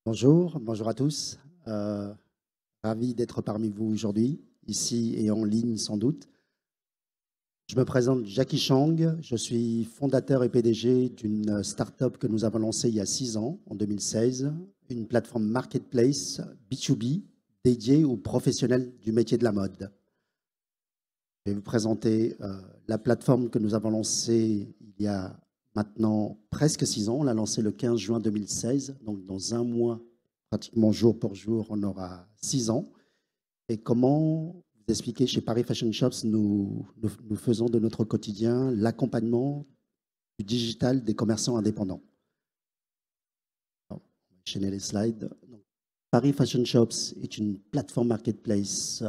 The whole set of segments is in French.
Bonjour, bonjour à tous. Ravi d'être parmi vous aujourd'hui, ici et en ligne sans doute. Je me présente Jackie Chang, je suis fondateur et PDG d'une start-up que nous avons lancée il y a 6 ans, en 2016, une plateforme marketplace B2B dédiée aux professionnels du métier de la mode. Je vais vous présenter la plateforme que nous avons lancée il y a maintenant presque 6 ans. On l'a lancée le 15 juin 2016, donc dans un mois, pratiquement jour pour jour, on aura 6 ans. Et comment vous expliquer, chez Paris Fashion Shops, nous faisons de notre quotidien l'accompagnement du digital des commerçants indépendants. Alors, on va enchaîner les slides. Donc, Paris Fashion Shops est une plateforme marketplace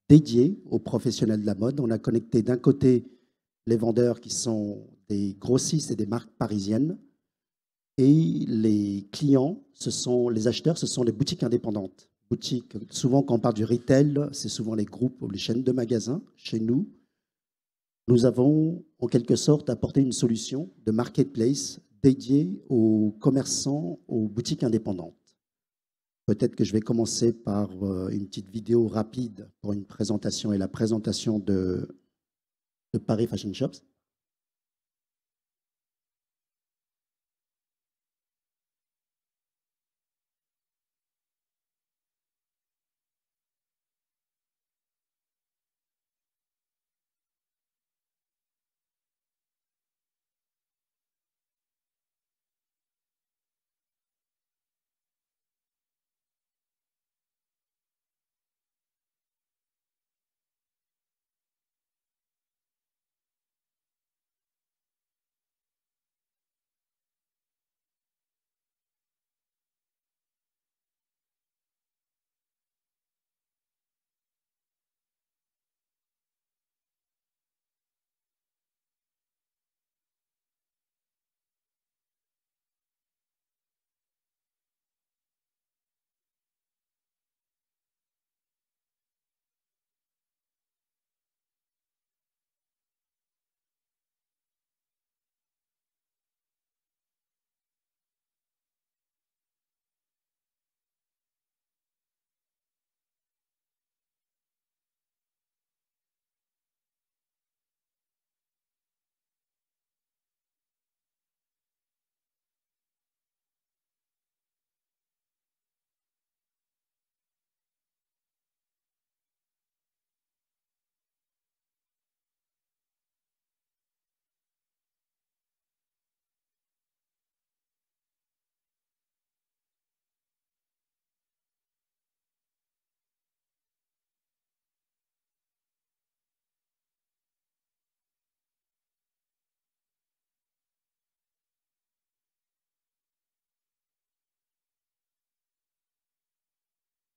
dédiée aux professionnels de la mode. On a connecté d'un côté les vendeurs qui sont des grossistes et des marques parisiennes, et les clients, les acheteurs, ce sont les boutiques indépendantes. Boutiques, souvent quand on parle du retail, c'est souvent les groupes ou les chaînes de magasins. Chez nous, nous avons en quelque sorte apporté une solution de marketplace dédiée aux commerçants, aux boutiques indépendantes. Peut-être que je vais commencer par une petite vidéo rapide pour une présentation et la présentation de Paris Fashion Shops.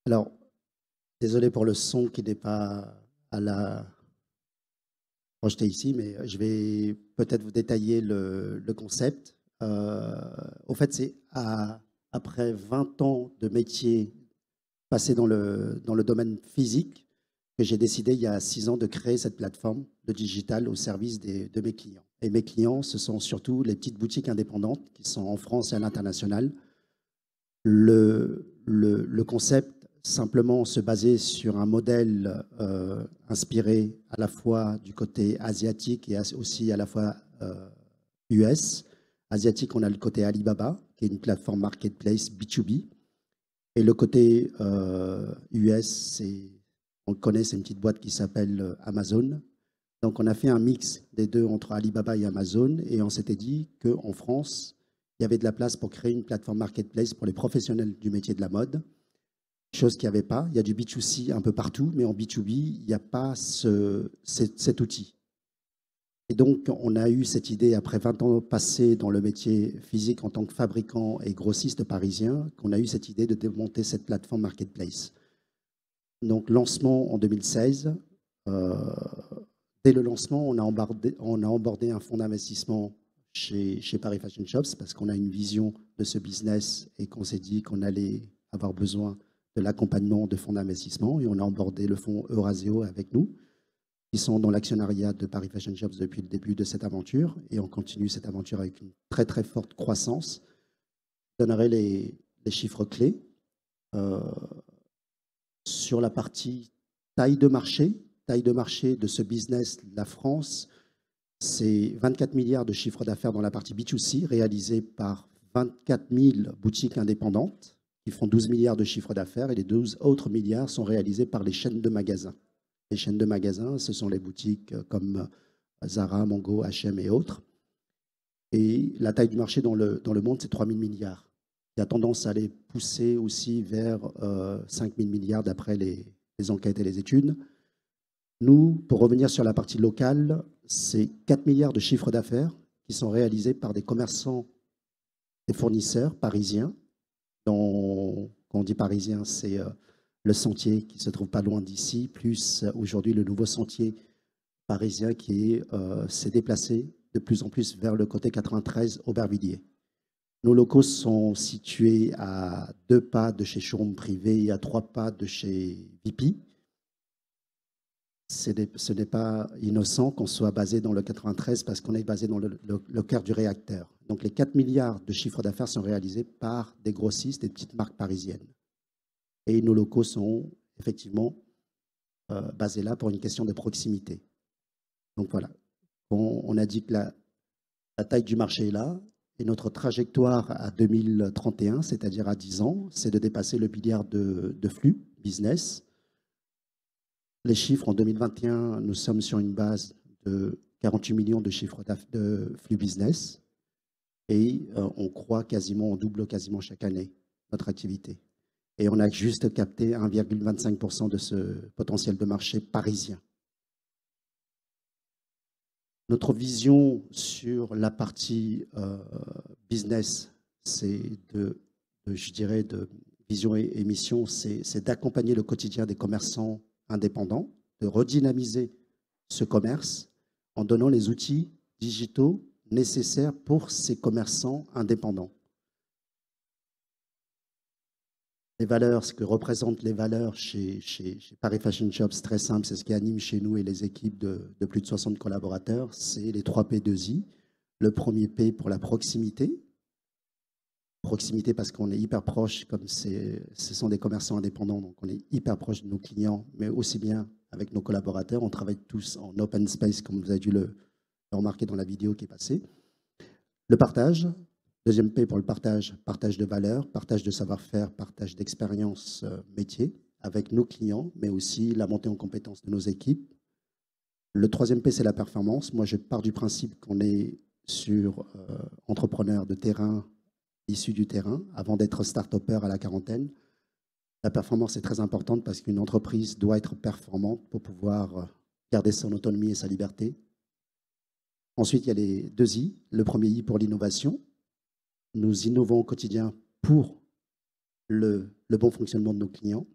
Alors, désolé pour le son qui n'est pas à la projeté ici, mais je vais peut-être vous détailler le concept. Au fait, après 20 ans de métier passé dans le domaine physique que j'ai décidé il y a 6 ans de créer cette plateforme de digital au service de mes clients. Et mes clients, ce sont surtout les petites boutiques indépendantes qui sont en France et à l'international. Le concept simplement se basait sur un modèle inspiré à la fois du côté asiatique et aussi à la fois US. Asiatique, on a le côté Alibaba, qui est une plateforme marketplace B2B. Et le côté US, on le connaît, c'est une petite boîte qui s'appelle Amazon. Donc on a fait un mix des deux entre Alibaba et Amazon, et on s'était dit qu'en France, il y avait de la place pour créer une plateforme marketplace pour les professionnels du métier de la mode, chose qu'il n'y avait pas. Il y a du B2C un peu partout, mais en B2B, il n'y a pas cet outil. Et donc, on a eu cette idée, après 20 ans passés dans le métier physique en tant que fabricant et grossiste parisien, qu'on a eu cette idée de démonter cette plateforme marketplace. Donc, lancement en 2016. Dès le lancement, on a embordé un fonds d'investissement chez Paris Fashion Shops parce qu'on a une vision de ce business et qu'on s'est dit qu'on allait avoir besoin de l'accompagnement de fonds d'investissement. Et on a embordé le fonds Eurasio avec nous, qui sont dans l'actionnariat de Paris Fashion Shops depuis le début de cette aventure. Et on continue cette aventure avec une très, très forte croissance. Je donnerai les chiffres clés. Euh, sur la partie taille de marché de ce business, la France, c'est 24 milliards de chiffre d'affaires dans la partie B2C, réalisé par 24 000 boutiques indépendantes qui font 12 milliards de chiffre d'affaires, et les 12 autres milliards sont réalisés par les chaînes de magasins. Les chaînes de magasins, ce sont les boutiques comme Zara, Mango, H&M et autres. Et la taille du marché dans le monde, c'est 3 000 milliards. Il y a tendance à les pousser aussi vers 5 000 milliards d'après les enquêtes et les études. Nous, pour revenir sur la partie locale, c'est 4 milliards de chiffre d'affaires qui sont réalisés par des commerçants, des fournisseurs parisiens. Quand on dit parisien, c'est le sentier qui se trouve pas loin d'ici, plus aujourd'hui le nouveau sentier parisien qui s'est déplacé de plus en plus vers le côté 93, Aubervilliers. Nos locaux sont situés à 2 pas de chez Showroom Privé et à 3 pas de chez VIP. Ce n'est pas innocent qu'on soit basé dans le 93 parce qu'on est basé dans le cœur du réacteur. Donc les 4 milliards de chiffre d'affaires sont réalisés par des grossistes et des petites marques parisiennes. Et nos locaux sont effectivement basés là pour une question de proximité. Donc voilà, on a dit que la taille du marché est là. Et notre trajectoire à 2031, c'est-à-dire à 10 ans, c'est de dépasser le milliard de flux business. Les chiffres, en 2021, nous sommes sur une base de 48 millions de chiffres de flux business. Et on croit quasiment, on double quasiment chaque année notre activité. Et on a juste capté 1,25% de ce potentiel de marché parisien. Notre vision sur la partie business, c'est je dirais, de vision et mission, c'est d'accompagner le quotidien des commerçants indépendants, de redynamiser ce commerce en donnant les outils digitaux nécessaires pour ces commerçants indépendants. Les valeurs, ce que représentent les valeurs chez Paris Fashion Shop, c'est très simple, c'est ce qui anime chez nous et les équipes de plus de 60 collaborateurs, c'est les 3 P2I. Le premier P pour la proximité. Proximité parce qu'on est hyper proche, comme ce sont des commerçants indépendants, donc on est hyper proche de nos clients, mais aussi bien avec nos collaborateurs. On travaille tous en open space, comme vous avez dû le remarquer dans la vidéo qui est passée. Le partage. Deuxième P pour le partage, partage de valeurs, partage de savoir-faire, partage d'expérience métier avec nos clients, mais aussi la montée en compétences de nos équipes. Le troisième P, c'est la performance. Moi, je pars du principe qu'on est sur entrepreneur de terrain, issu du terrain, avant d'être start-upper à la quarantaine. La performance est très importante parce qu'une entreprise doit être performante pour pouvoir garder son autonomie et sa liberté. Ensuite, il y a les 2 I. Le premier I pour l'innovation. Nous innovons au quotidien pour le bon fonctionnement de nos clients.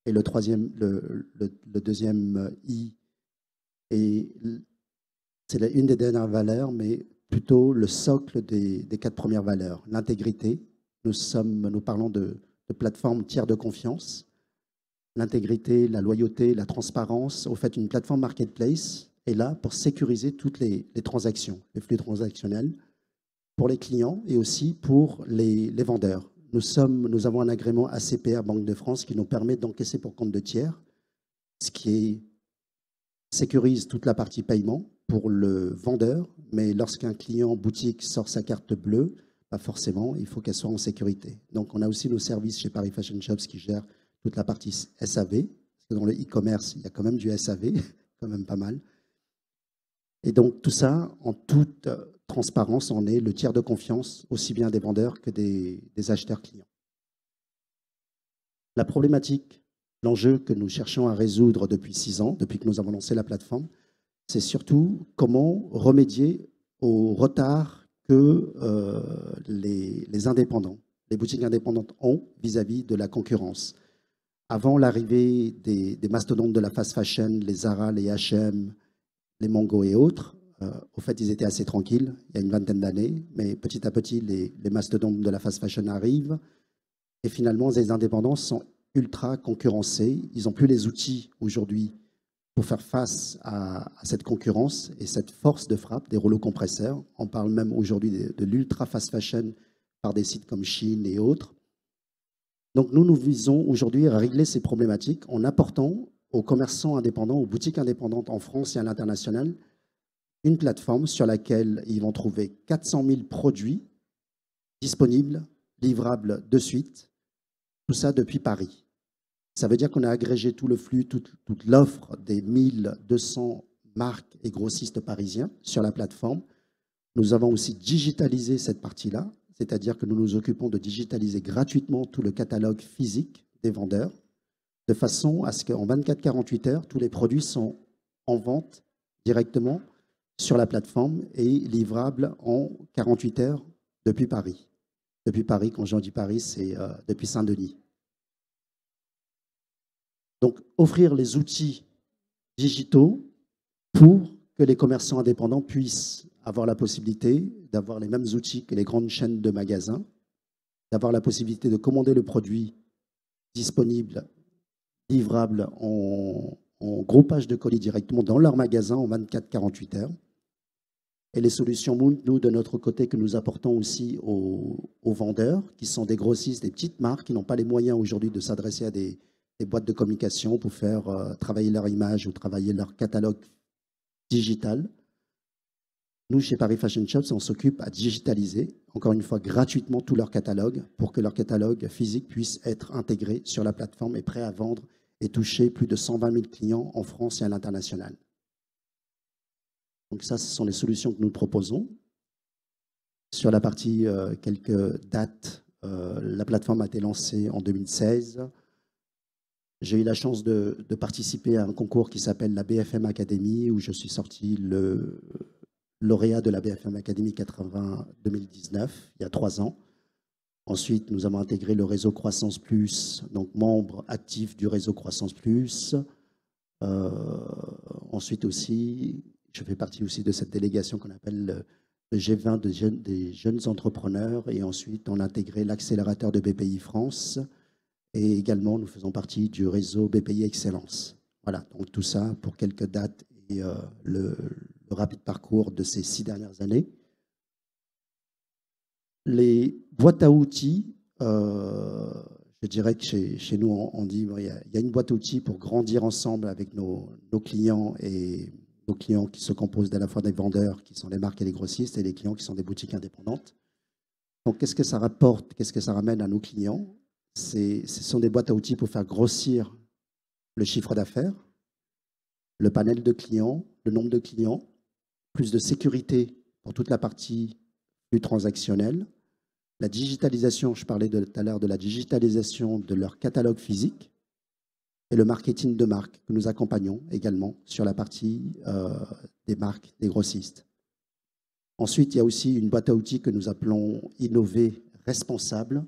Et le deuxième I, c'est une des dernières valeurs, mais plutôt le socle des 4 premières valeurs. L'intégrité. Nous parlons de plateforme tiers de confiance. L'intégrité, la loyauté, la transparence. Au fait, une plateforme marketplace est là pour sécuriser toutes les transactions, les flux transactionnels, pour les clients et aussi pour les vendeurs. Nous avons un agrément ACPR Banque de France qui nous permet d'encaisser pour compte de tiers, ce qui sécurise toute la partie paiement pour le vendeur, mais lorsqu'un client boutique sort sa carte bleue, pas forcément, il faut qu'elle soit en sécurité. Donc on a aussi nos services chez Paris Fashion Shops qui gèrent toute la partie SAV, parce que dans le e-commerce, il y a quand même du SAV, quand même pas mal. Et donc tout ça, en toute transparence, on est le tiers de confiance, aussi bien des vendeurs que des acheteurs clients. La problématique, l'enjeu que nous cherchons à résoudre depuis 6 ans, depuis que nous avons lancé la plateforme, c'est surtout comment remédier au retard que les indépendants, les boutiques indépendantes ont vis-à-vis de la concurrence. Avant l'arrivée des mastodontes de la fast fashion, les Zara, les H&M, les Mango et autres, au fait, ils étaient assez tranquilles il y a une vingtaine d'années, mais petit à petit, les mastodontes de la fast fashion arrivent et finalement, les indépendants sont ultra concurrencés. Ils n'ont plus les outils aujourd'hui pour faire face à cette concurrence et cette force de frappe des rouleaux compresseurs. On parle même aujourd'hui de l'ultra fast fashion par des sites comme Shein et autres. Donc nous visons aujourd'hui à régler ces problématiques en apportant aux commerçants indépendants, aux boutiques indépendantes en France et à l'international, une plateforme sur laquelle ils vont trouver 400 000 produits disponibles, livrables de suite, tout ça depuis Paris. Ça veut dire qu'on a agrégé tout le flux, toute l'offre des 1200 marques et grossistes parisiens sur la plateforme. Nous avons aussi digitalisé cette partie-là, c'est-à-dire que nous nous occupons de digitaliser gratuitement tout le catalogue physique des vendeurs, de façon à ce qu'en 24-48 heures, tous les produits sont en vente directement sur la plateforme et livrables en 48 heures depuis Paris. Depuis Paris, quand j'en dis Paris, c'est depuis Saint-Denis. Donc, offrir les outils digitaux pour que les commerçants indépendants puissent avoir la possibilité d'avoir les mêmes outils que les grandes chaînes de magasins, d'avoir la possibilité de commander le produit disponible, livrable en groupage de colis directement dans leur magasin en 24-48 heures. Et les solutions Moon, nous, de notre côté, que nous apportons aussi aux vendeurs, qui sont des grossistes, des petites marques, qui n'ont pas les moyens aujourd'hui de s'adresser à des boîtes de communication pour faire travailler leur image ou travailler leur catalogue digital. Nous, chez Paris Fashion Shops, on s'occupe à digitaliser, encore une fois, gratuitement tout leur catalogue pour que leur catalogue physique puisse être intégré sur la plateforme et prêt à vendre et toucher plus de 120 000 clients en France et à l'international. Donc ça, ce sont les solutions que nous proposons. Sur la partie quelques dates, la plateforme a été lancée en 2016. J'ai eu la chance de participer à un concours qui s'appelle la BFM Academy, où je suis sorti le lauréat de la BFM Academy 80-2019, il y a 3 ans. Ensuite, nous avons intégré le réseau Croissance Plus, donc membre actif du réseau Croissance Plus. Ensuite aussi, je fais partie aussi de cette délégation qu'on appelle le G20 des jeunes entrepreneurs. Et ensuite, on a intégré l'accélérateur de BPI France. Et également, nous faisons partie du réseau BPI Excellence. Voilà, donc tout ça pour quelques dates et le rapide parcours de ces 6 dernières années. Les boîtes à outils, je dirais que chez nous, on dit il y a une boîte à outils pour grandir ensemble avec nos clients et nos clients qui se composent à la fois des vendeurs, qui sont les marques et les grossistes, et les clients qui sont des boutiques indépendantes. Donc, qu'est-ce que ça rapporte, qu'est-ce que ça ramène à nos clients? Ce sont des boîtes à outils pour faire grossir le chiffre d'affaires, le panel de clients, le nombre de clients, plus de sécurité pour toute la partie plus transactionnelle, la digitalisation, je parlais tout à l'heure de la digitalisation de leur catalogue physique, et le marketing de marque que nous accompagnons également sur la partie des marques, des grossistes. Ensuite, il y a aussi une boîte à outils que nous appelons Innover Responsable,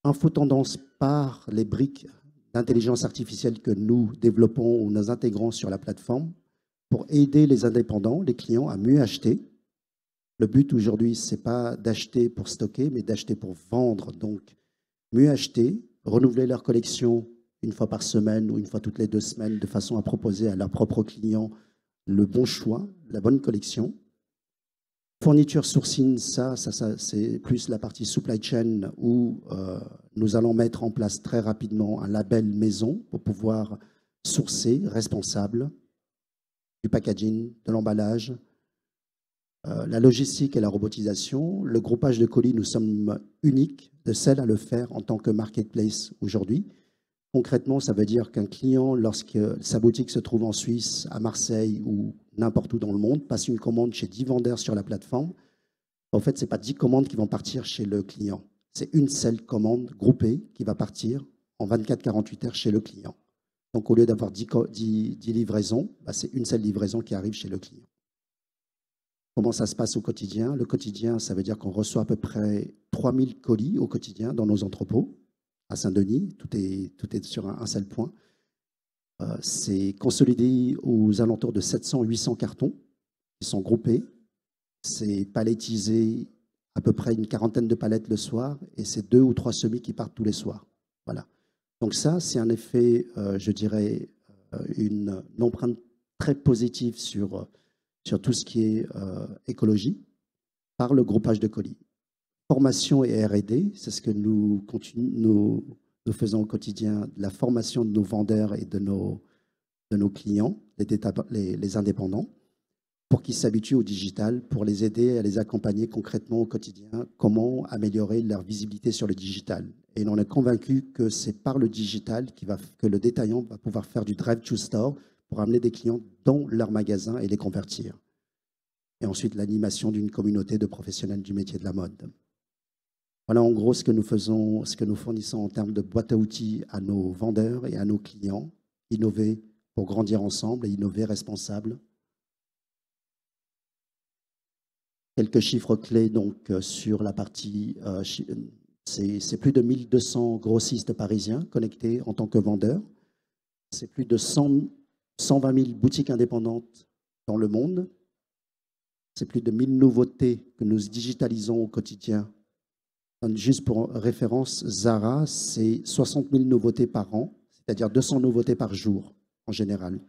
infotendance par les briques d'intelligence artificielle que nous développons ou nous intégrons sur la plateforme pour aider les indépendants, les clients à mieux acheter. Le but aujourd'hui, ce n'est pas d'acheter pour stocker, mais d'acheter pour vendre. Donc, mieux acheter, renouveler leur collection une fois par semaine ou une fois toutes les 2 semaines de façon à proposer à leurs propres clients le bon choix, la bonne collection. Fourniture sourcing, ça c'est plus la partie supply chain où nous allons mettre en place très rapidement un label maison pour pouvoir sourcer responsable du packaging, de l'emballage, la logistique et la robotisation. Le groupage de colis, nous sommes uniques de celles à le faire en tant que marketplace aujourd'hui. Concrètement, ça veut dire qu'un client, lorsque sa boutique se trouve en Suisse, à Marseille ou n'importe où dans le monde, passe une commande chez 10 vendeurs sur la plateforme. En fait, ce n'est pas 10 commandes qui vont partir chez le client. C'est une seule commande groupée qui va partir en 24-48 heures chez le client. Donc, au lieu d'avoir 10 livraisons, c'est une seule livraison qui arrive chez le client. Comment ça se passe au quotidien? Le quotidien, ça veut dire qu'on reçoit à peu près 3000 colis au quotidien dans nos entrepôts. À Saint-Denis, tout est sur un seul point. C'est consolidé aux alentours de 700-800 cartons qui sont groupés. C'est palettisé à peu près une 40aine de palettes le soir et c'est 2 ou 3 semis qui partent tous les soirs. Voilà. Donc ça, c'est un effet, je dirais, une empreinte très positive sur tout ce qui est écologie par le groupage de colis. formation et R&D, c'est ce que nous faisons au quotidien, la formation de nos vendeurs et de nos clients, les indépendants, pour qu'ils s'habituent au digital, pour les aider à les accompagner concrètement au quotidien, comment améliorer leur visibilité sur le digital. Et on est convaincu que c'est par le digital que le détaillant va pouvoir faire du drive to store pour amener des clients dans leur magasin et les convertir. Et ensuite, l'animation d'une communauté de professionnels du métier de la mode. Voilà en gros ce que nous faisons, ce que nous fournissons en termes de boîte à outils à nos vendeurs et à nos clients. Innover pour grandir ensemble et innover responsable. Quelques chiffres clés donc sur la partie, c'est plus de 1200 grossistes parisiens connectés en tant que vendeurs. C'est plus de 120 000 boutiques indépendantes dans le monde. C'est plus de 1000 nouveautés que nous digitalisons au quotidien. Juste pour référence, Zara, c'est 60 000 nouveautés par an, c'est-à-dire 200 nouveautés par jour en général.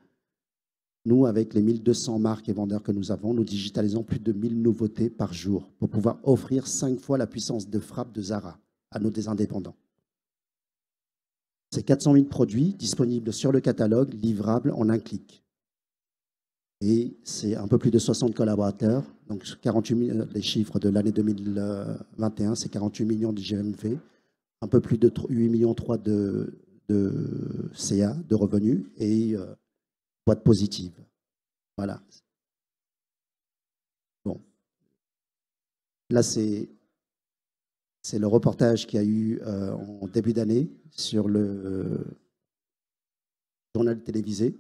Nous, avec les 1200 marques et vendeurs que nous avons, nous digitalisons plus de 1000 nouveautés par jour pour pouvoir offrir 5 fois la puissance de frappe de Zara à nos indépendants. C'est 400 000 produits disponibles sur le catalogue, livrables en un clic. Et c'est un peu plus de 60 collaborateurs. Donc 48 000, les chiffres de l'année 2021, c'est 48 millions de GMV, un peu plus de 8,3 millions de CA, de revenus, et boîte positive. Voilà. Bon. Là, c'est le reportage qu'il y a eu en début d'année sur le journal télévisé.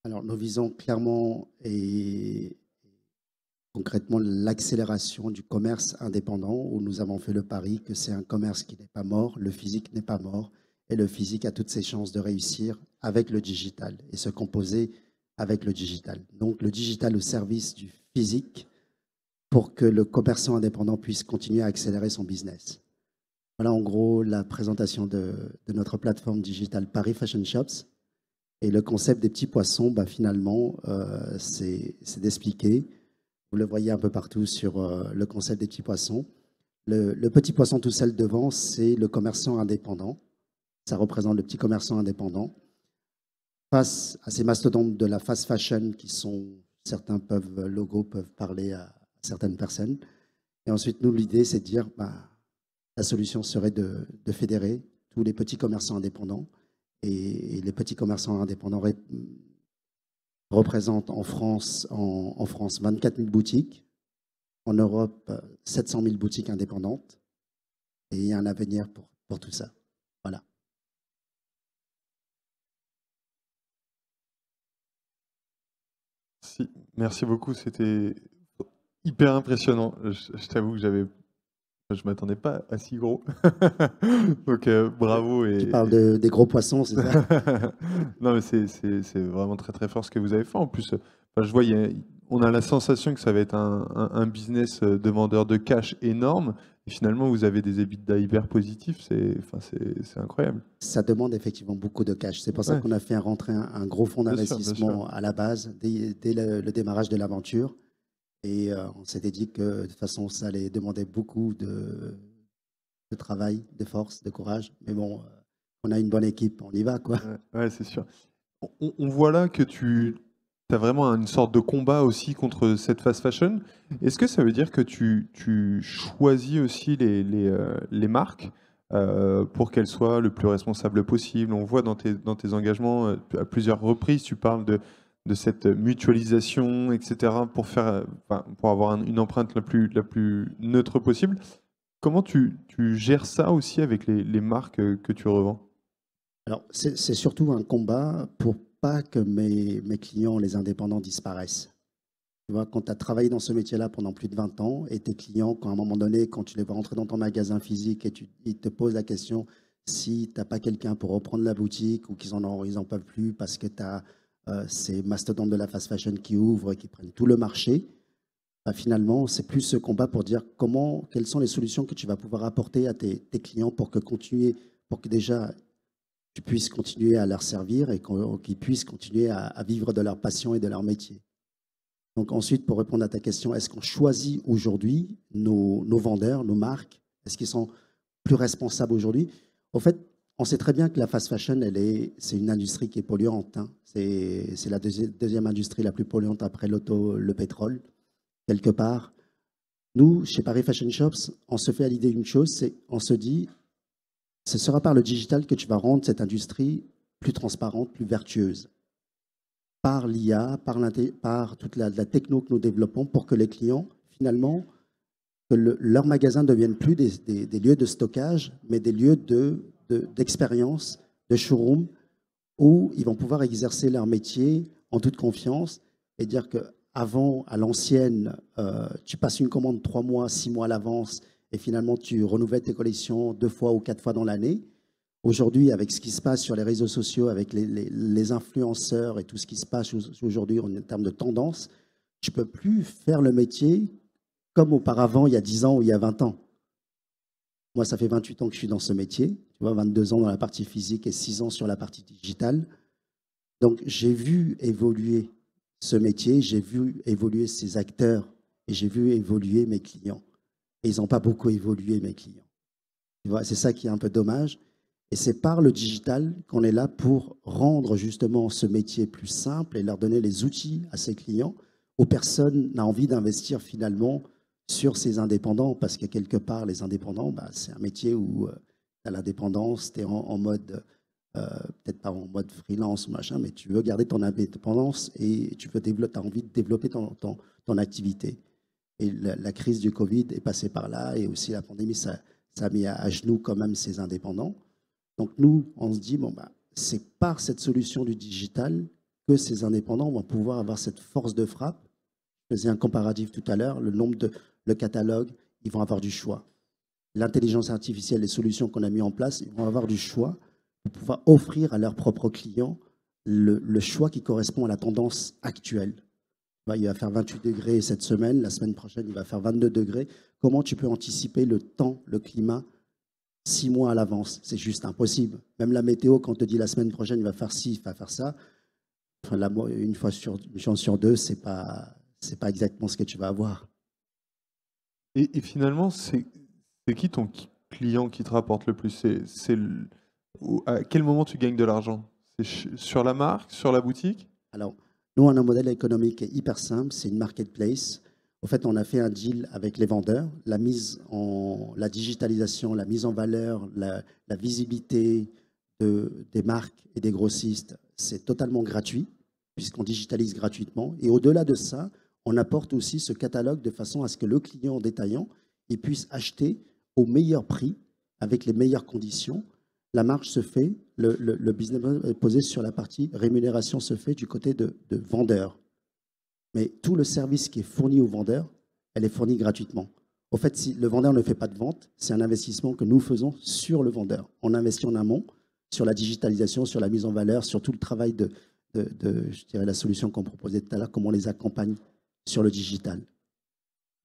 Alors, nous visons clairement et concrètement l'accélération du commerce indépendant, où nous avons fait le pari que c'est un commerce qui n'est pas mort, le physique n'est pas mort, et le physique a toutes ses chances de réussir avec le digital et se composer avec le digital. Donc, le digital au service du physique pour que le commerçant indépendant puisse continuer à accélérer son business. Voilà en gros la présentation de notre plateforme digitale Paris Fashion Shops. Et le concept des petits poissons, finalement, c'est d'expliquer. Vous le voyez un peu partout sur le concept des petits poissons. Le petit poisson tout seul devant, c'est le commerçant indépendant. Ça représente le petit commerçant indépendant. face à ces mastodontes de la fast fashion qui sont, certains peuvent, logos peuvent parler à certaines personnes. Et ensuite, nous, l'idée, c'est de dire, bah, la solution serait de fédérer tous les petits commerçants indépendants. Et les petits commerçants indépendants représentent en France 24 000 boutiques, en Europe 700 000 boutiques indépendantes. Et il y a un avenir pour tout ça. Voilà. Merci beaucoup, c'était hyper impressionnant. Je t'avoue que je m'attendais pas à si gros. Donc bravo Tu parles des gros poissons, c'est ça? Non, mais c'est vraiment très très fort ce que vous avez fait. En plus, enfin, je vois, on a la sensation que ça va être un business de vendeur de cash énorme. Et finalement, vous avez des EBITDA hyper positifs. C'est incroyable. Ça demande effectivement beaucoup de cash. C'est pour ça Ouais, qu'on a fait rentrer un gros fonds bien sûr, bien sûr. d'investissement à la base, dès le démarrage de l'aventure. Et on s'était dit que de toute façon, ça allait demander beaucoup de travail, de force, de courage. Mais bon, on a une bonne équipe, on y va, quoi. Ouais, ouais, c'est sûr. On voit là que tu as vraiment une sorte de combat aussi contre cette fast fashion. Est-ce que ça veut dire que tu choisis aussi les marques pour qu'elles soient le plus responsables possible? On voit dans tes engagements à plusieurs reprises, tu parles de cette mutualisation, etc., pour enfin, pour avoir une empreinte la plus neutre possible. Comment tu gères ça aussi avec les marques que tu revends? Alors, c'est surtout un combat pour pas que mes clients, les indépendants, disparaissent. Tu vois, quand tu as travaillé dans ce métier-là pendant plus de 20 ans et tes clients, quand à un moment donné, quand tu les vois rentrer dans ton magasin physique et ils te posent la question si tu n'as pas quelqu'un pour reprendre la boutique ou ils en peuvent plus parce que tu as ces mastodontes de la fast fashion qui ouvrent et qui prennent tout le marché, bah, finalement, c'est plus ce combat pour dire quelles sont les solutions que tu vas pouvoir apporter à tes clients pour que déjà tu puisses continuer à leur servir et qu'ils puissent continuer à vivre de leur passion et de leur métier. Donc ensuite, pour répondre à ta question, est-ce qu'on choisit aujourd'hui nos vendeurs, nos marques? Est-ce qu'ils sont plus responsables aujourd'hui? Au fait, on sait très bien que la fast fashion, c'est une industrie qui est polluante, hein. C'est la deuxième industrie la plus polluante après l'auto, le pétrole, quelque part. Nous, chez Paris Fashion Shops, on se fait à l'idée d'une chose, c'est on se dit, ce sera par le digital que tu vas rendre cette industrie plus transparente, plus vertueuse. Par l'IA, par toute la techno que nous développons pour que les clients, finalement, que leurs magasins ne deviennent plus des lieux de stockage, mais des lieux d'expérience, de showroom, où ils vont pouvoir exercer leur métier en toute confiance et dire qu'avant, à l'ancienne, tu passes une commande 3 mois, 6 mois à l'avance et finalement tu renouvelles tes collections 2 fois ou 4 fois dans l'année. Aujourd'hui, avec ce qui se passe sur les réseaux sociaux, avec les influenceurs et tout ce qui se passe aujourd'hui en termes de tendance, tu ne peux plus faire le métier comme auparavant, il y a 10 ans ou il y a 20 ans. Moi, ça fait 28 ans que je suis dans ce métier, tu vois, 22 ans dans la partie physique et 6 ans sur la partie digitale. Donc, j'ai vu évoluer ce métier, j'ai vu évoluer ces acteurs et j'ai vu évoluer mes clients. Et ils n'ont pas beaucoup évolué, mes clients. Tu vois, c'est ça qui est un peu dommage. Et c'est par le digital qu'on est là pour rendre justement ce métier plus simple et leur donner les outils à ces clients où personne n'a envie d'investir finalement sur ces indépendants parce que quelque part, les indépendants, bah, c'est un métier où tu as l'indépendance, tu es en mode, peut-être pas en mode freelance ou machin, mais tu veux garder ton indépendance et tu as envie de développer ton activité. Et la crise du Covid est passée par là et aussi la pandémie, ça a mis à genoux quand même ces indépendants. Donc nous, on se dit, bon, bah, c'est par cette solution du digital que ces indépendants vont pouvoir avoir cette force de frappe. Je faisais un comparatif tout à l'heure, le catalogue, ils vont avoir du choix. L'intelligence artificielle, les solutions qu'on a mis en place, ils vont avoir du choix pour pouvoir offrir à leurs propres clients le choix qui correspond à la tendance actuelle. Il va faire 28 degrés cette semaine, la semaine prochaine, il va faire 22 degrés. Comment tu peux anticiper le temps, le climat 6 mois à l'avance? C'est juste impossible. Même la météo, quand on te dit la semaine prochaine, il va faire ci, il va faire ça, enfin, une chance sur deux, c'est pas exactement ce que tu vas avoir. Et finalement, c'est qui ton client qui te rapporte le plus? À quel moment tu gagnes de l'argent? Sur la marque, sur la boutique? Alors, nous, on a un modèle économique qui est hyper simple, c'est une marketplace. En fait, on a fait un deal avec les vendeurs, la digitalisation, la mise en valeur, la visibilité des marques et des grossistes, c'est totalement gratuit, puisqu'on digitalise gratuitement. Et au-delà de ça, on apporte aussi ce catalogue de façon à ce que le client détaillant il puisse acheter au meilleur prix, avec les meilleures conditions. La marge se fait, le business est posé sur la partie rémunération se fait du côté de vendeur. Mais tout le service qui est fourni au vendeur, elle est fournie gratuitement. Au fait, si le vendeur ne fait pas de vente, c'est un investissement que nous faisons sur le vendeur. On investit en amont sur la digitalisation, sur la mise en valeur, sur tout le travail je dirais, la solution qu'on proposait tout à l'heure, comment on les accompagne sur le digital.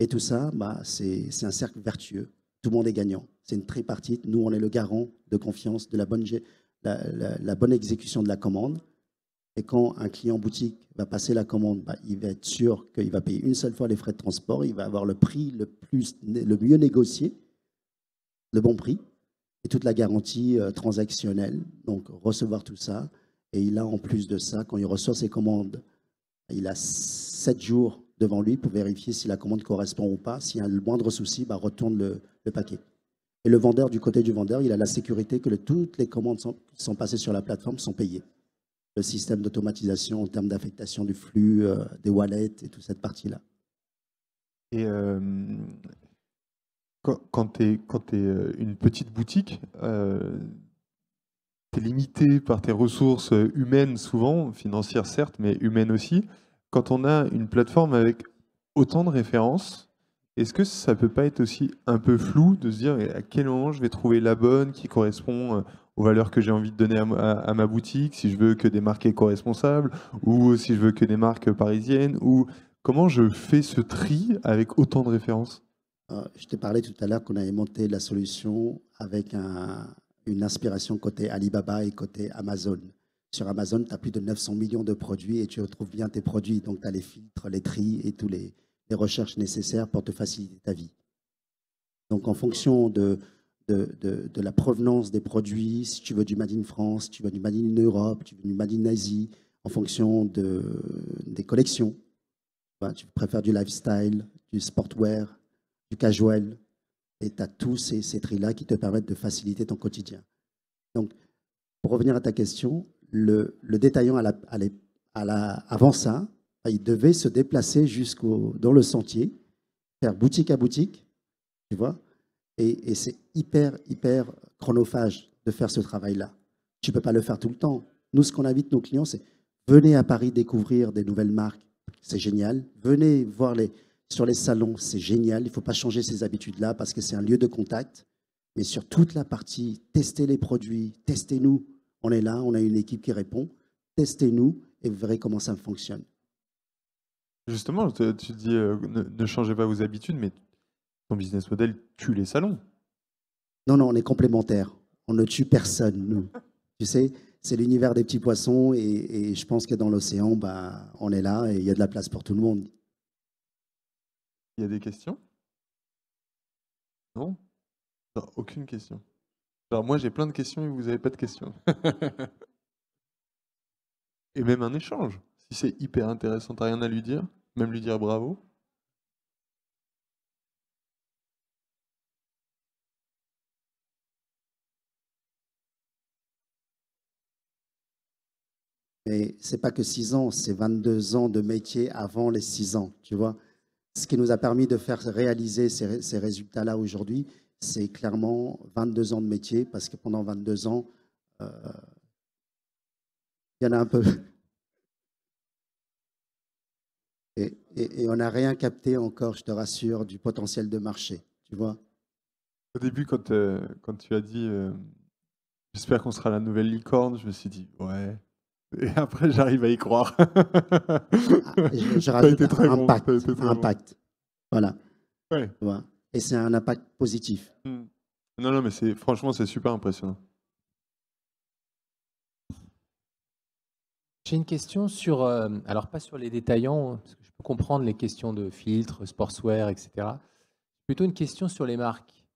Et tout ça, c'est un cercle vertueux. Tout le monde est gagnant. C'est une tripartite. Nous, on est le garant de confiance, de la bonne exécution de la commande. Et quand un client boutique va passer la commande, il va être sûr qu'il va payer une seule fois les frais de transport. Il va avoir le prix le mieux négocié, le bon prix, et toute la garantie transactionnelle. Donc, recevoir tout ça. Et il a, en plus de ça, quand il reçoit ses commandes, il a 7 jours devant lui pour vérifier si la commande correspond ou pas. S'il y a le moindre souci, retourne le paquet. Et le vendeur, du côté du vendeur, il a la sécurité que toutes les commandes qui sont passées sur la plateforme sont payées. Le système d'automatisation en termes d'affectation du flux, des wallets et toute cette partie-là. Et quand tu es une petite boutique, tu es limité par tes ressources humaines souvent, financières certes, mais humaines aussi. Quand on a une plateforme avec autant de références, est-ce que ça ne peut pas être aussi un peu flou de se dire à quel moment je vais trouver la bonne qui correspond aux valeurs que j'ai envie de donner à ma boutique, si je veux que des marques éco-responsables ou si je veux que des marques parisiennes, ou comment je fais ce tri avec autant de références? Je t'ai parlé tout à l'heure qu'on avait monté la solution avec une inspiration côté Alibaba et côté Amazon. Sur Amazon, tu as plus de 900 millions de produits et tu retrouves bien tes produits. Donc, tu as les filtres, les tris et tous les recherches nécessaires pour te faciliter ta vie. Donc, en fonction de la provenance des produits, si tu veux du Made in France, si tu veux du Made in Europe, tu veux du Made in Asie, en fonction des collections. Tu préfères du lifestyle, du sportwear, du casual, et tu as tous ces tris-là qui te permettent de faciliter ton quotidien. Donc, pour revenir à ta question, le détaillant avant ça, il devait se déplacer dans le sentier, faire boutique à boutique, tu vois, et c'est hyper chronophage de faire ce travail-là. Tu ne peux pas le faire tout le temps. Nous, ce qu'on invite nos clients, c'est venez à Paris découvrir des nouvelles marques, c'est génial. Venez voir sur les salons, c'est génial. Il ne faut pas changer ces habitudes-là parce que c'est un lieu de contact. Mais sur toute la partie, testez les produits, testez-nous. On est là, on a une équipe qui répond. Testez-nous et vous verrez comment ça fonctionne. Justement, tu dis ne changez pas vos habitudes, mais ton business model tue les salons. Non, on est complémentaires. On ne tue personne, nous. Tu sais, c'est l'univers des petits poissons et je pense que dans l'océan, on est là et il y a de la place pour tout le monde. Il y a des questions? Non? Non, aucune question. Alors moi, j'ai plein de questions et vous n'avez pas de questions. Et même un échange. Si c'est hyper intéressant, t'as rien à lui dire? Même lui dire bravo? Mais ce n'est pas que 6 ans, c'est 22 ans de métier avant les 6 ans, tu vois. Ce qui nous a permis de faire réaliser ces résultats-là aujourd'hui, c'est clairement 22 ans de métier, parce que pendant 22 ans, il y en a un peu. Et on n'a rien capté encore, je te rassure, du potentiel de marché, tu vois. Au début, quand tu as dit j'espère qu'on sera la nouvelle licorne, je me suis dit ouais. Et après, j'arrive à y croire. Je rajoute été très bon, impact, t'as été très bon. impact. Voilà. Ouais. Tu vois. Et c'est un impact positif. Non, mais franchement, c'est super impressionnant. J'ai une question sur, alors pas sur les détaillants, parce que je peux comprendre les questions de filtres, sportswear, etc. Plutôt une question sur les marques.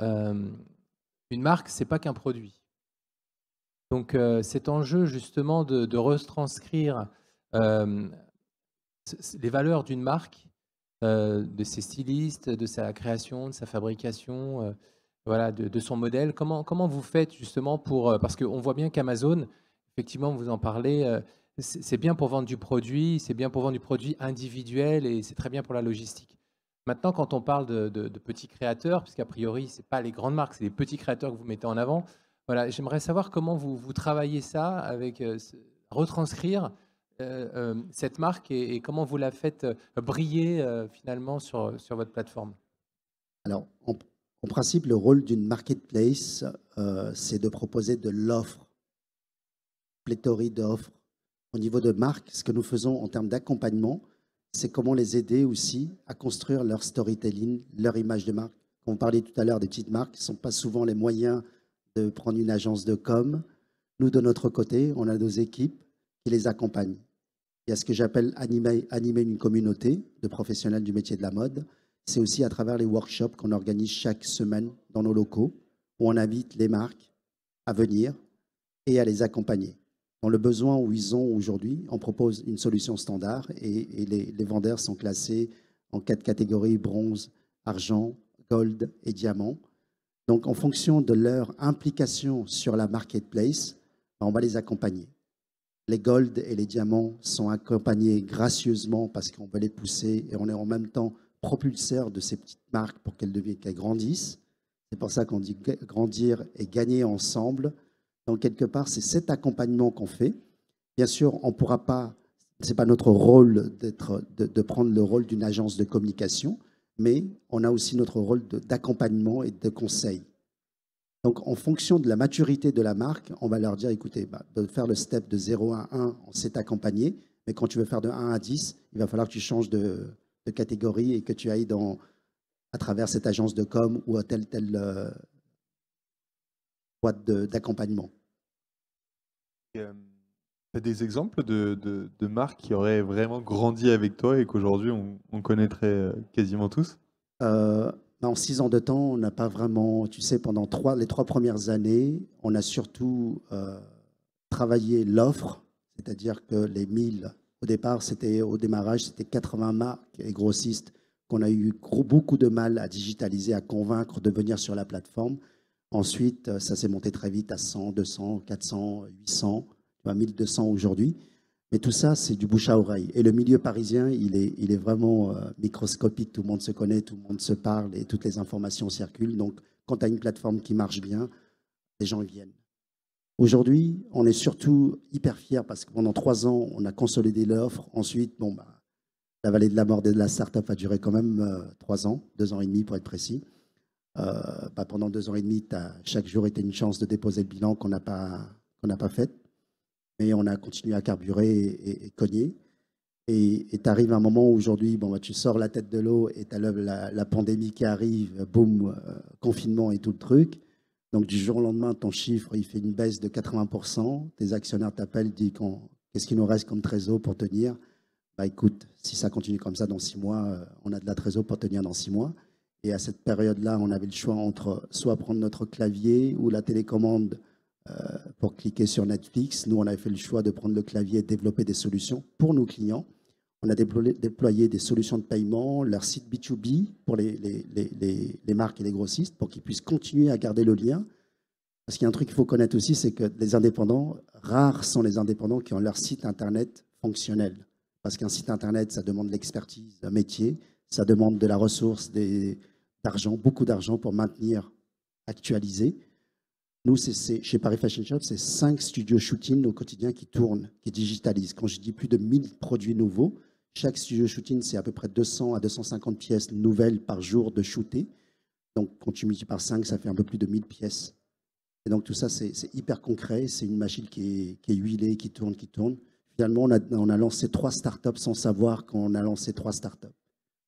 Une marque, c'est pas qu'un produit. Donc cet enjeu justement de retranscrire les valeurs d'une marque, de ses stylistes, de sa création, de sa fabrication, voilà, de son modèle. Comment vous faites justement pour... parce qu'on voit bien qu'Amazon, effectivement, vous en parlez, c'est bien pour vendre du produit, c'est bien pour vendre du produit individuel et c'est très bien pour la logistique. Maintenant, quand on parle de petits créateurs, puisqu'a priori, ce n'est pas les grandes marques, c'est les petits créateurs que vous mettez en avant, voilà, j'aimerais savoir comment vous travaillez ça avec retranscrire cette marque et comment vous la faites briller finalement sur votre plateforme. Alors, en principe, le rôle d'une marketplace, c'est de proposer de l'offre, pléthorie d'offres. Au niveau de marque, ce que nous faisons en termes d'accompagnement, c'est comment les aider aussi à construire leur storytelling, leur image de marque. Quand on parlait tout à l'heure des petites marques, ce ne sont pas souvent les moyens de prendre une agence de com. Nous, de notre côté, on a nos équipes qui les accompagnent. Il y a ce que j'appelle animer une communauté de professionnels du métier de la mode. C'est aussi à travers les workshops qu'on organise chaque semaine dans nos locaux, où on invite les marques à venir et à les accompagner. Dans le besoin où ils ont aujourd'hui, on propose une solution standard et les vendeurs sont classés en 4 catégories: bronze, argent, gold et diamant. Donc, en fonction de leur implication sur la marketplace, on va les accompagner. Les gold et les diamants sont accompagnés gracieusement parce qu'on veut les pousser et on est en même temps propulseur de ces petites marques pour qu'elles grandissent. C'est pour ça qu'on dit grandir et gagner ensemble. Donc, quelque part, c'est cet accompagnement qu'on fait. Bien sûr, on ne pourra pas, ce n'est pas notre rôle de prendre le rôle d'une agence de communication, mais on a aussi notre rôle d'accompagnement et de conseil. Donc, en fonction de la maturité de la marque, on va leur dire, écoutez, de faire le step de 0 à 1, on s'est accompagné, mais quand tu veux faire de 1 à 10, il va falloir que tu changes de catégorie et que tu ailles à travers cette agence de com ou à telle boîte d'accompagnement. Tu as des exemples de marques qui auraient vraiment grandi avec toi et qu'aujourd'hui on connaîtrait quasiment tous? En 6 ans de temps, on n'a pas vraiment, tu sais, pendant les 3 premières années, on a surtout travaillé l'offre, c'est-à-dire que les 1000, au démarrage, c'était 80 marques et grossistes qu'on a eu beaucoup de mal à digitaliser, à convaincre de venir sur la plateforme. Ensuite, ça s'est monté très vite à 100, 200, 400, 800, 1200 aujourd'hui. Mais tout ça, c'est du bouche à oreille. Et le milieu parisien, il est vraiment microscopique. Tout le monde se connaît, tout le monde se parle et toutes les informations circulent. Donc, quand tu as une plateforme qui marche bien, les gens viennent. Aujourd'hui, on est surtout hyper fiers parce que pendant 3 ans, on a consolidé l'offre. Ensuite, la vallée de la mort de la startup a duré quand même 3 ans, 2 ans et demi pour être précis. Pendant 2 ans et demi, chaque jour était une chance de déposer le bilan qu'on n'a pas fait. Mais on a continué à carburer et cogner. Et tu arrives à un moment où aujourd'hui, tu sors la tête de l'eau et tu as la pandémie qui arrive, boum, confinement et tout le truc. Donc du jour au lendemain, ton chiffre, il fait une baisse de 80%. Tes actionnaires t'appellent, disent qu'est-ce qu'il nous reste comme trésor pour tenir? Écoute, si ça continue comme ça dans 6 mois, on a de la trésor pour tenir dans 6 mois. Et à cette période-là, on avait le choix entre soit prendre notre clavier ou la télécommande pour cliquer sur Netflix. Nous, on avait fait le choix de prendre le clavier et développer des solutions pour nos clients. On a déployé des solutions de paiement, leur site B2B pour les marques et les grossistes pour qu'ils puissent continuer à garder le lien. Parce qu'il y a un truc qu'il faut connaître aussi, c'est que les indépendants, rares sont les indépendants qui ont leur site Internet fonctionnel. Parce qu'un site Internet, ça demande de l'expertise, un métier, ça demande de la ressource, d'argent, beaucoup d'argent pour maintenir, actualiser. Nous, chez Paris Fashion Shop, c'est 5 studios shooting au quotidien qui tournent, qui digitalisent. Quand je dis plus de 1000 produits nouveaux, chaque studio shooting, c'est à peu près 200 à 250 pièces nouvelles par jour de shooter. Donc, quand tu multiplies par 5, ça fait un peu plus de 1000 pièces. Et donc, tout ça, c'est hyper concret. C'est une machine qui est huilée, qui tourne. Finalement, on a lancé 3 startups sans savoir qu'on a lancé 3 startups.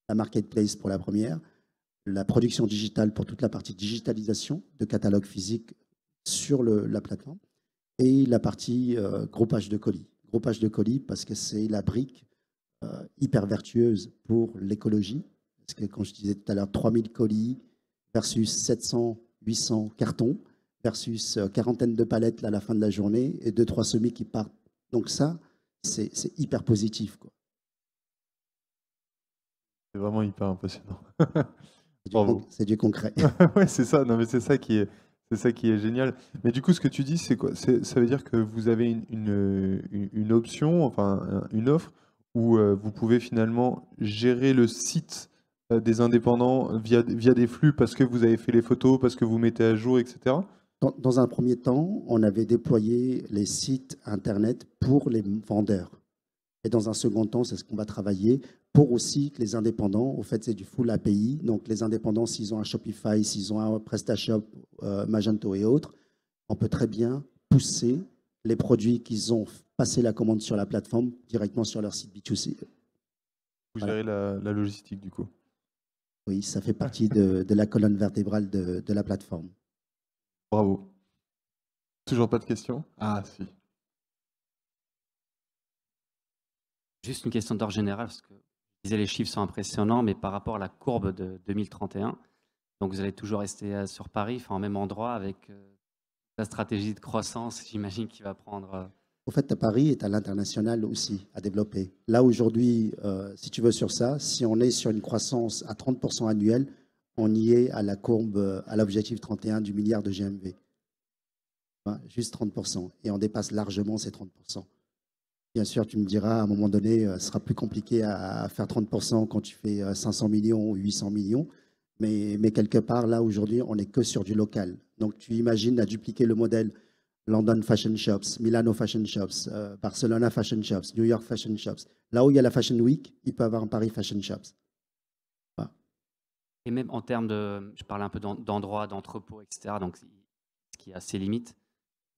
La marketplace pour la première, la production digitale pour toute la partie digitalisation de catalogue physique sur la plateforme et la partie groupage de colis. Groupage de colis parce que c'est la brique hyper vertueuse pour l'écologie. Parce que quand je disais tout à l'heure 3000 colis versus 700, 800 cartons versus quarantaine de palettes là, à la fin de la journée et 2-3 semis qui partent. Donc ça, c'est hyper positif, quoi. C'est vraiment hyper impressionnant. C'est c'est du concret. Ouais, c'est ça. Non, mais c'est ça qui est génial. Mais du coup, ce que tu dis, c'est quoi? Ça veut dire que vous avez une option, enfin une offre, où vous pouvez finalement gérer le site des indépendants via des flux parce que vous avez fait les photos, parce que vous mettez à jour, etc. Dans un premier temps, on avait déployé les sites Internet pour les vendeurs. Et dans un second temps, c'est ce qu'on va travailler pour aussi que les indépendants, au fait, c'est du full API. Donc, les indépendants, s'ils ont un Shopify, s'ils ont un PrestaShop, Magento et autres, on peut très bien pousser les produits qu'ils ont passé la commande sur la plateforme directement sur leur site B2C. Vous gérez la logistique, du coup. Oui, ça fait partie de la colonne vertébrale de la plateforme. Bravo. Toujours pas de questions? Ah, si. Juste une question d'ordre général, parce que je disais les chiffres sont impressionnants, mais par rapport à la courbe de 2031, donc vous allez toujours rester sur Paris, enfin, au même endroit, avec la stratégie de croissance, j'imagine, qui va prendre... Au fait, Paris est à l'international aussi à développer. Là, aujourd'hui, si tu veux sur ça, si on est sur une croissance à 30% annuelle, on y est à la courbe, à l'objectif 31 du milliard de GMV. Hein, juste 30%. Et on dépasse largement ces 30%. Bien sûr, tu me diras, à un moment donné, ce sera plus compliqué à faire 30% quand tu fais 500 millions ou 800 millions. Mais quelque part, là, aujourd'hui, on n'est que sur du local. Donc, tu imagines à dupliquer le modèle London Fashion Shops, Milano Fashion Shops, Barcelona Fashion Shops, New York Fashion Shops. Là où il y a la Fashion Week, il peut y avoir un Paris Fashion Shops. Voilà. Et même en termes de... Je parlais un peu d'endroits, d'entrepôts, etc. Donc, ce qui a ses limites.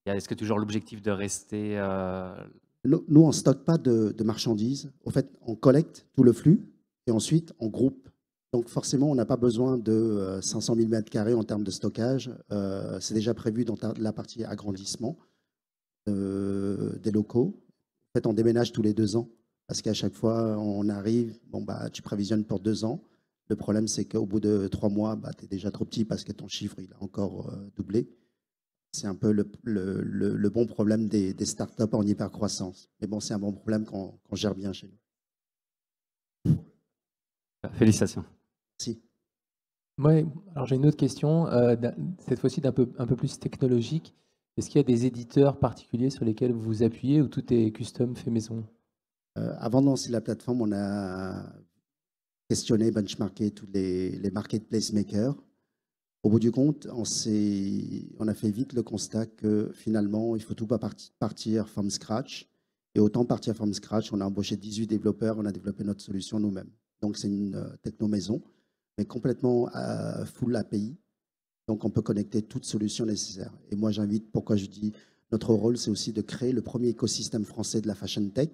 Est-ce que toujours l'objectif de rester... Nous, on ne stocke pas de marchandises. Au fait, on collecte tout le flux et ensuite, on groupe. Donc, forcément, on n'a pas besoin de 500 000 m² en termes de stockage. C'est déjà prévu dans la partie agrandissement des locaux. En fait, on déménage tous les 2 ans parce qu'à chaque fois, on arrive, bon, bah, tu prévisionnes pour 2 ans. Le problème, c'est qu'au bout de 3 mois, bah, tu es déjà trop petit parce que ton chiffre il a encore doublé. C'est un peu le bon problème des startups en hypercroissance. Mais bon, c'est un bon problème qu'on gère bien chez nous. Félicitations. Merci. Ouais, alors j'ai une autre question, cette fois-ci un peu plus technologique. Est-ce qu'il y a des éditeurs particuliers sur lesquels vous vous appuyez ou tout est custom fait maison? Avant de lancer la plateforme, on a questionné, benchmarké tous les marketplace makers. Au bout du compte, on a fait vite le constat que finalement, il ne faut tout pas partir from scratch. Et autant partir from scratch, on a embauché 18 développeurs, on a développé notre solution nous-mêmes. Donc, c'est une techno-maison, mais complètement full API. Donc, on peut connecter toute solution nécessaire. Et moi, j'invite, pourquoi je dis, notre rôle, c'est aussi de créer le premier écosystème français de la fashion tech.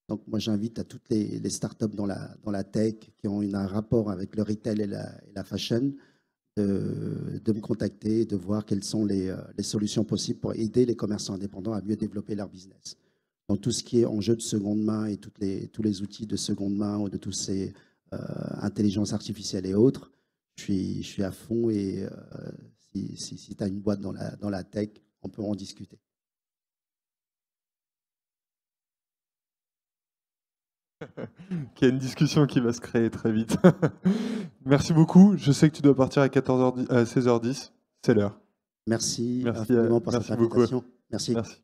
Donc, moi, j'invite à toutes les startups dans la tech qui ont un rapport avec le retail et la fashion, de me contacter, de voir quelles sont les solutions possibles pour aider les commerçants indépendants à mieux développer leur business. Donc, tout ce qui est enjeu de seconde main et tous les outils de seconde main ou de tous ces intelligences artificielles et autres, je suis à fond et si tu as une boîte dans la tech, on peut en discuter. Qu'il y a une discussion qui va se créer très vite. Merci beaucoup. Je sais que tu dois partir à 16h10. C'est l'heure. Merci, Merci, infiniment pour merci cette beaucoup. invitation. Merci. Merci.